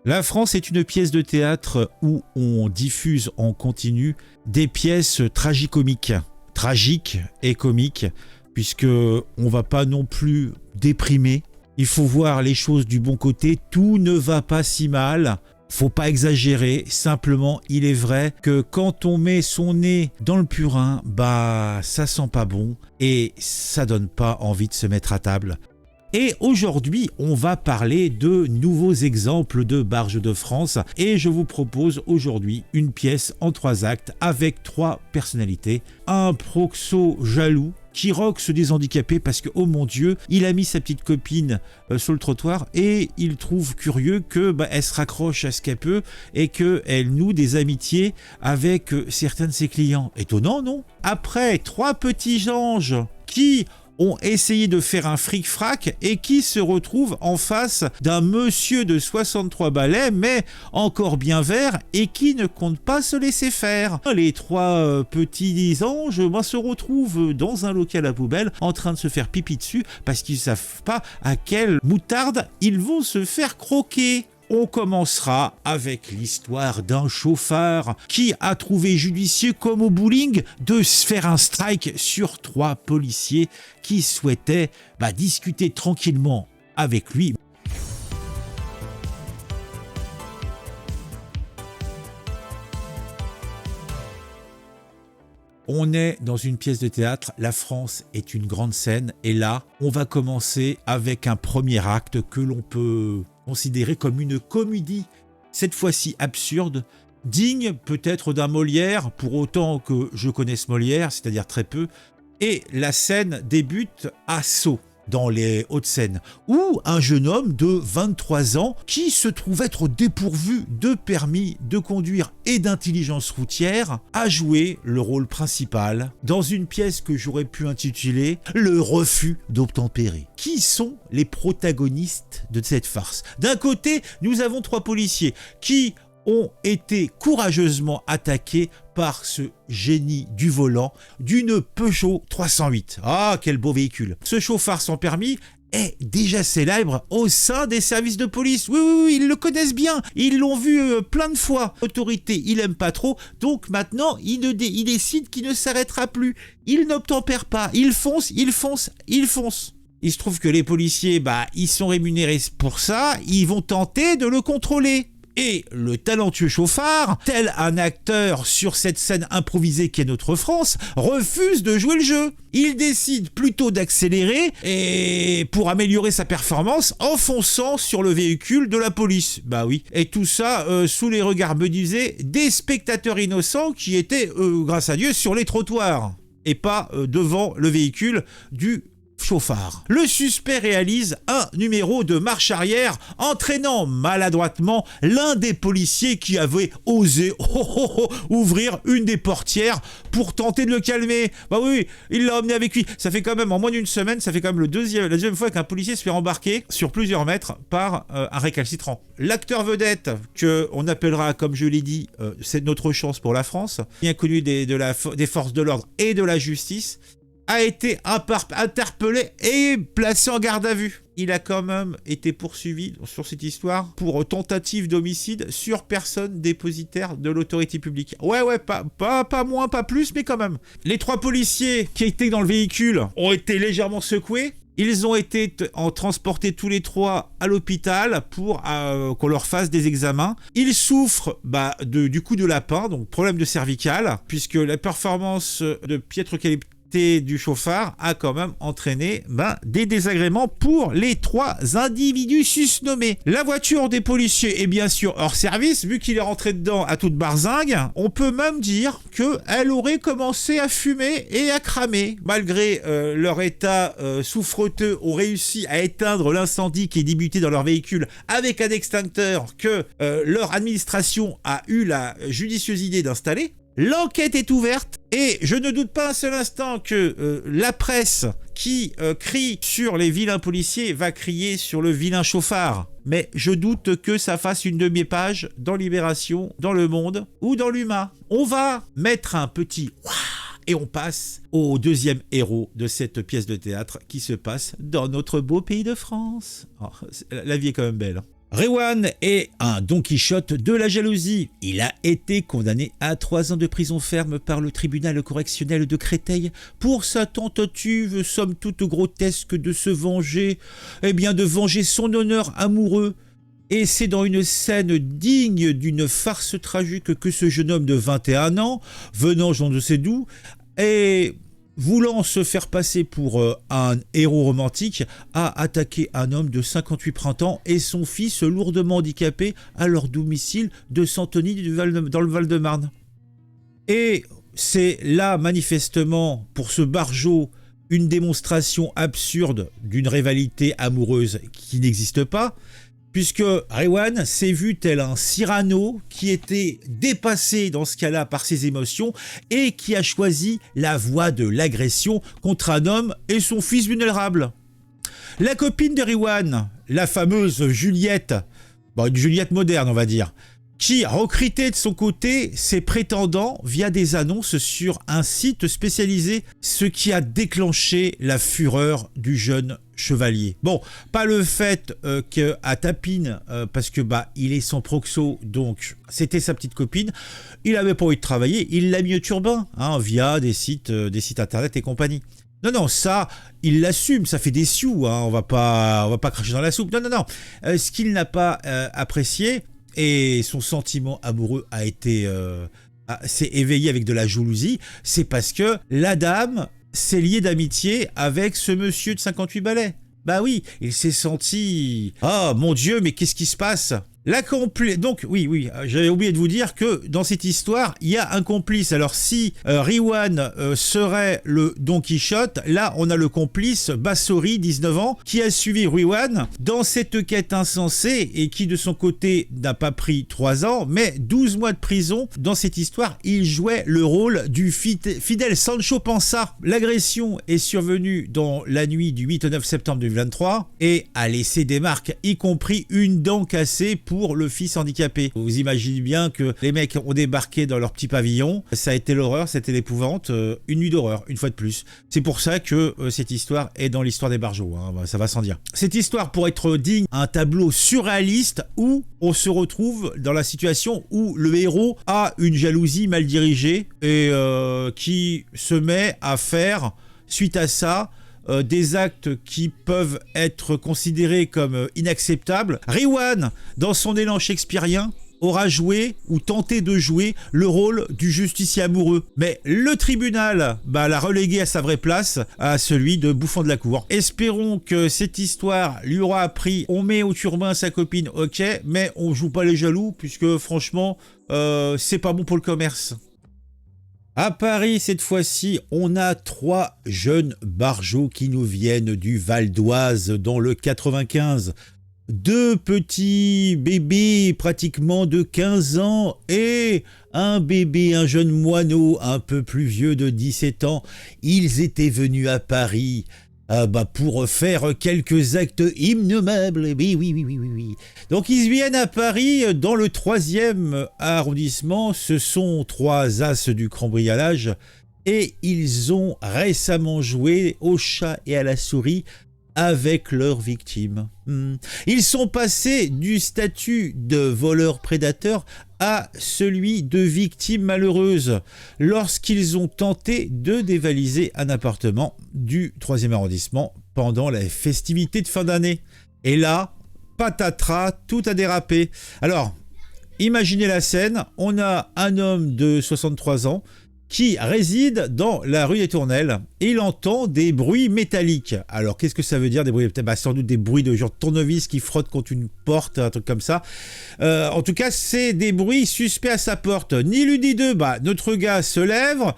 La France est une pièce de théâtre où on diffuse en continu des pièces tragicomiques. Tragiques et comiques, puisque on va pas non plus déprimer. Il faut voir les choses du bon côté, tout ne va pas si mal. Faut pas exagérer, simplement il est vrai que quand on met son nez dans le purin, ça sent pas bon et ça donne pas envie de se mettre à table. Et aujourd'hui, on va parler de nouveaux exemples de barges de France et je vous propose aujourd'hui une pièce en 3 actes avec 3 personnalités. Un proxo jaloux qui roxe des handicapés parce que, oh mon Dieu, il a mis sa petite copine sur le trottoir et il trouve curieux que elle se raccroche à ce qu'elle peut et qu'elle noue des amitiés avec certains de ses clients. Étonnant, non? Après 3 petits anges qui ont essayé de faire un fric-frac et qui se retrouvent en face d'un monsieur de 63 balais, mais encore bien vert et qui ne compte pas se laisser faire. Les 3 petits anges se retrouvent dans un local à poubelle en train de se faire pipi dessus parce qu'ils ne savent pas à quelle moutarde ils vont se faire croquer. On commencera avec l'histoire d'un chauffard qui a trouvé judicieux, comme au bowling, de se faire un strike sur 3 policiers qui souhaitaient discuter tranquillement avec lui. On est dans une pièce de théâtre, la France est une grande scène et là, on va commencer avec un premier acte que l'on peut considéré comme une comédie, cette fois-ci absurde, digne peut-être d'un Molière, pour autant que je connaisse Molière, c'est-à-dire très peu, et la scène débute à Sceaux, dans les Hauts-de-Seine, où un jeune homme de 23 ans qui se trouve être dépourvu de permis de conduire et d'intelligence routière a joué le rôle principal dans une pièce que j'aurais pu intituler « Le refus d'obtempérer ». Qui sont les protagonistes de cette farce? D'un côté, nous avons 3 policiers qui ont été courageusement attaqués par ce génie du volant d'une Peugeot 308. Ah, quel beau véhicule! Ce chauffard sans permis est déjà célèbre au sein des services de police. Oui, ils le connaissent bien. Ils l'ont vu plein de fois. L'autorité, il aime pas trop. Donc maintenant, il décide qu'il ne s'arrêtera plus. Il n'obtempère pas. Il fonce. Il se trouve que les policiers, ils sont rémunérés pour ça. Ils vont tenter de le contrôler. Et le talentueux chauffard, tel un acteur sur cette scène improvisée qu'est notre France, refuse de jouer le jeu. Il décide plutôt d'accélérer et pour améliorer sa performance en fonçant sur le véhicule de la police. Oui. Et tout ça sous les regards menuisés des spectateurs innocents qui étaient, grâce à Dieu, sur les trottoirs et pas devant le véhicule du chauffard. Le suspect réalise un numéro de marche arrière entraînant maladroitement l'un des policiers qui avait osé ouvrir une des portières pour tenter de le calmer. Oui, il l'a emmené avec lui. Ça fait quand même, en moins d'une semaine, ça fait quand même la deuxième fois qu'un policier se fait embarquer sur plusieurs mètres par un récalcitrant. L'acteur vedette, qu'on appellera, comme je l'ai dit, c'est notre chance pour la France, bien connu des forces de l'ordre et de la justice, a été interpellé et placé en garde à vue. Il a quand même été poursuivi sur cette histoire pour tentative d'homicide sur personne dépositaire de l'autorité publique. Pas moins, pas plus, mais quand même. Les 3 policiers qui étaient dans le véhicule ont été légèrement secoués. Ils ont été transportés tous les 3 à l'hôpital pour qu'on leur fasse des examens. Ils souffrent du coup de lapin, donc problème de cervicale, puisque la performance de piètre qualité du chauffard a quand même entraîné des désagréments pour les 3 individus susnommés. La voiture des policiers est bien sûr hors service, vu qu'il est rentré dedans à toute barzingue. On peut même dire qu'elle aurait commencé à fumer et à cramer. Malgré leur état souffreteux, ont réussi à éteindre l'incendie qui est débuté dans leur véhicule avec un extincteur que leur administration a eu la judicieuse idée d'installer. L'enquête est ouverte et je ne doute pas un seul instant que la presse qui crie sur les vilains policiers va crier sur le vilain chauffard. Mais je doute que ça fasse une demi-page dans Libération, dans Le Monde ou dans l'Huma. On va mettre un petit et on passe au deuxième héros de cette pièce de théâtre qui se passe dans notre beau pays de France. La vie est quand même belle. Rewan est un Don Quichotte de la jalousie. Il a été condamné à 3 ans de prison ferme par le tribunal correctionnel de Créteil pour sa tentative, somme toute grotesque, de se venger, de venger son honneur amoureux. Et c'est dans une scène digne d'une farce tragique que ce jeune homme de 21 ans, venant je ne sais d'où, et voulant se faire passer pour un héros romantique, a attaqué un homme de 58 printemps et son fils lourdement handicapé à leur domicile de Santony dans le Val-de-Marne. Et c'est là manifestement pour ce barjot une démonstration absurde d'une rivalité amoureuse qui n'existe pas, puisque Rewan s'est vu tel un Cyrano qui était dépassé dans ce cas-là par ses émotions et qui a choisi la voie de l'agression contre un homme et son fils vulnérable. La copine de Rewan, la fameuse Juliette, une Juliette moderne on va dire, qui recrutait de son côté ses prétendants via des annonces sur un site spécialisé, ce qui a déclenché la fureur du jeune chevalier. Bon, pas le fait qu'à Tapine, parce que il est son proxo, donc c'était sa petite copine, il avait pas envie de travailler, il l'a mis au turbin, via des sites internet et compagnie. Non, ça, il l'assume, ça fait des sioux, on va pas cracher dans la soupe. Non. Ce qu'il n'a pas apprécié, et son sentiment amoureux s'est éveillé avec de la jalousie, c'est parce que la dame s'est liée d'amitié avec ce monsieur de 58 balais. Bah oui, il s'est senti... Oh mon Dieu, mais qu'est-ce qui se passe ? Donc oui, j'avais oublié de vous dire que dans cette histoire, il y a un complice. Alors si Rewan serait le Don Quichotte, là on a le complice Bassori, 19 ans, qui a suivi Rewan dans cette quête insensée et qui de son côté n'a pas pris 3 ans, mais 12 mois de prison. Dans cette histoire, il jouait le rôle du fidèle Sancho Panza. L'agression est survenue dans la nuit du 8 au 9 septembre 2023 et a laissé des marques, y compris une dent cassée pour le fils handicapé. Vous imaginez bien que les mecs ont débarqué dans leur petit pavillon, ça a été l'horreur, c'était l'épouvante, une nuit d'horreur, une fois de plus. C'est pour ça que cette histoire est dans l'histoire des barjots, ça va sans dire. Cette histoire pourrait être digne d'un tableau surréaliste où on se retrouve dans la situation où le héros a une jalousie mal dirigée et qui se met à faire, suite à ça, des actes qui peuvent être considérés comme inacceptables. Rewan, dans son élan shakespearien, aura joué ou tenté de jouer le rôle du justicier amoureux. Mais le tribunal l'a relégué à sa vraie place, à celui de bouffon de la cour. Espérons que cette histoire lui aura appris, on met au turbin sa copine, ok, mais on joue pas les jaloux, puisque franchement, c'est pas bon pour le commerce. À Paris, cette fois-ci, on a 3 jeunes barjots qui nous viennent du Val d'Oise dans le 95. 2 petits bébés pratiquement de 15 ans et un jeune moineau un peu plus vieux de 17 ans. Ils étaient venus à Paris pour faire quelques actes innommables. Oui. Donc ils viennent à Paris dans le 3e arrondissement. Ce sont 3 as du cambriolage et ils ont récemment joué au chat et à la souris avec leurs victimes. Ils sont passés du statut de voleur prédateur à celui de victime malheureuse lorsqu'ils ont tenté de dévaliser un appartement du 3e arrondissement pendant la festivité de fin d'année. Et là, patatras, tout a dérapé. Alors, imaginez la scène, on a un homme de 63 ans qui réside dans la rue des Tournelles et il entend des bruits métalliques. Alors, qu'est-ce que ça veut dire, des bruits métalliques ? Sans doute des bruits de genre tournevis qui frottent contre une porte, un truc comme ça. En tout cas, c'est des bruits suspects à sa porte. Ni l'une ni deux, notre gars se lève,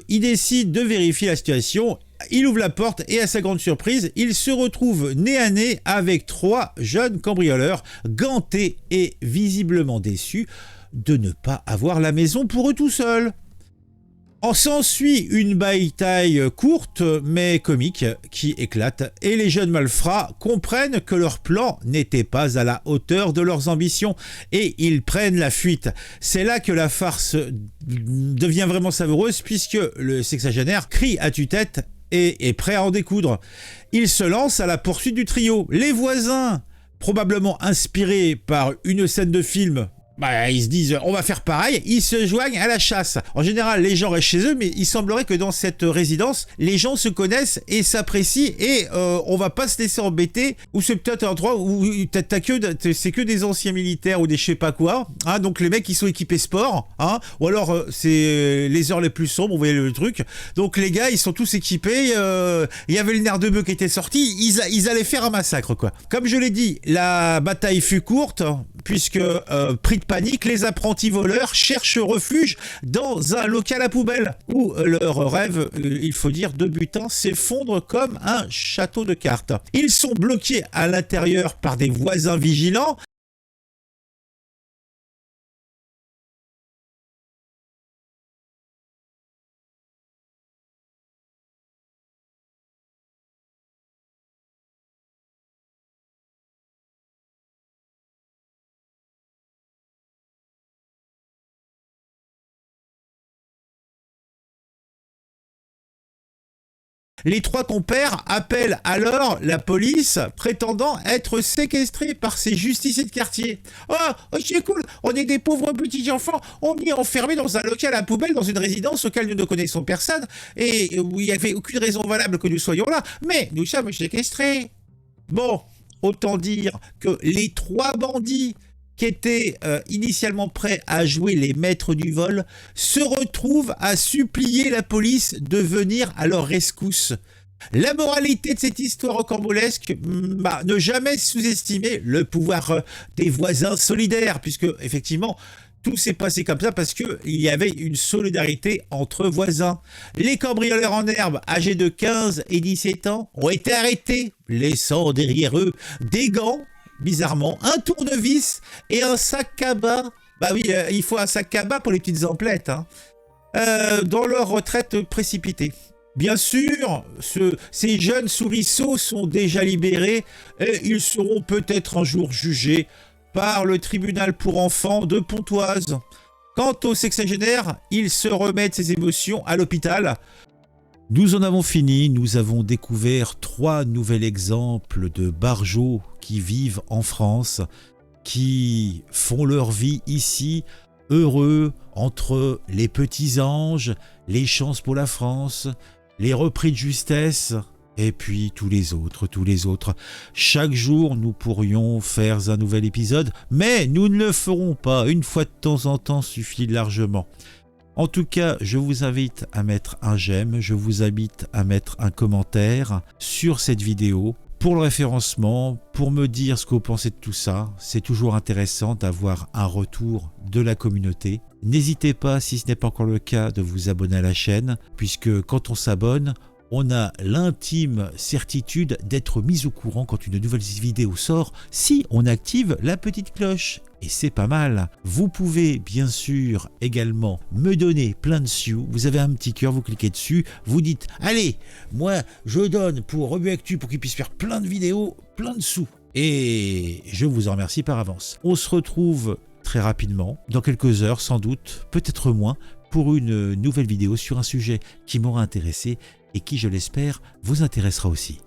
il décide de vérifier la situation, il ouvre la porte et à sa grande surprise, il se retrouve nez à nez avec 3 jeunes cambrioleurs, gantés et visiblement déçus de ne pas avoir la maison pour eux tout seuls. En s'ensuit une bataille courte mais comique qui éclate et les jeunes malfrats comprennent que leur plan n'était pas à la hauteur de leurs ambitions et ils prennent la fuite. C'est là que la farce devient vraiment savoureuse puisque le sexagénaire crie à tue-tête et est prêt à en découdre. Il se lance à la poursuite du trio. Les voisins probablement inspirés par une scène de film. Bah, ils se disent, on va faire pareil, ils se joignent à la chasse. En général, les gens restent chez eux, mais il semblerait que dans cette résidence, les gens se connaissent et s'apprécient et on va pas se laisser embêter. Ou c'est peut-être un endroit où c'est que des anciens militaires ou des je sais pas quoi. Hein, donc les mecs, ils sont équipés sport. Hein, ou alors, c'est les heures les plus sombres, vous voyez le truc. Donc les gars, ils sont tous équipés. Il y avait le nerf de bœuf qui était sorti. Ils allaient faire un massacre, quoi. Comme je l'ai dit, la bataille fut courte, puisque pris de panique, les apprentis voleurs cherchent refuge dans un local à poubelle où leur rêve, il faut dire, de butin s'effondre comme un château de cartes. Ils sont bloqués à l'intérieur par des voisins vigilants. Les trois compères appellent alors la police, prétendant être séquestrés par ces justiciers de quartier. Oh, c'est cool, on est des pauvres petits enfants, on est enfermés dans un local à poubelle dans une résidence auquel nous ne connaissons personne, et où il n'y avait aucune raison valable que nous soyons là, mais nous sommes séquestrés. Bon, autant dire que les trois bandits qui étaient initialement prêts à jouer les maîtres du vol, se retrouvent à supplier la police de venir à leur rescousse. La moralité de cette histoire rocambolesque, ne jamais sous-estimer le pouvoir des voisins solidaires, puisque effectivement, tout s'est passé comme ça parce qu'il y avait une solidarité entre voisins. Les cambrioleurs en herbe, âgés de 15 et 17 ans, ont été arrêtés, laissant derrière eux des gants, bizarrement, un tournevis et un sac à bas. Bah oui, il faut un sac à bas pour les petites emplettes, hein. Dans leur retraite précipitée. Bien sûr, ces jeunes souriceaux sont déjà libérés et ils seront peut-être un jour jugés par le tribunal pour enfants de Pontoise. Quant au sexagénaire, il se remet de ses émotions à l'hôpital. Nous en avons fini, nous avons découvert 3 nouveaux exemples de barjots qui vivent en France, qui font leur vie ici, heureux entre les petits anges, les chances pour la France, les repris de justesse, et puis tous les autres. Chaque jour, nous pourrions faire un nouvel épisode, mais nous ne le ferons pas. Une fois de temps en temps suffit largement. En tout cas, je vous invite à mettre un j'aime, je vous invite à mettre un commentaire sur cette vidéo pour le référencement, pour me dire ce que vous pensez de tout ça. C'est toujours intéressant d'avoir un retour de la communauté. N'hésitez pas, si ce n'est pas encore le cas, de vous abonner à la chaîne, puisque quand on s'abonne, on a l'intime certitude d'être mis au courant quand une nouvelle vidéo sort si on active la petite cloche. Et c'est pas mal. Vous pouvez bien sûr également me donner plein de sous. Vous avez un petit cœur, vous cliquez dessus, vous dites « Allez, moi je donne pour Rebeu Actu pour qu'il puisse faire plein de vidéos, plein de sous. » Et je vous en remercie par avance. On se retrouve très rapidement, dans quelques heures sans doute, peut-être moins, pour une nouvelle vidéo sur un sujet qui m'aura intéressé et qui, je l'espère, vous intéressera aussi.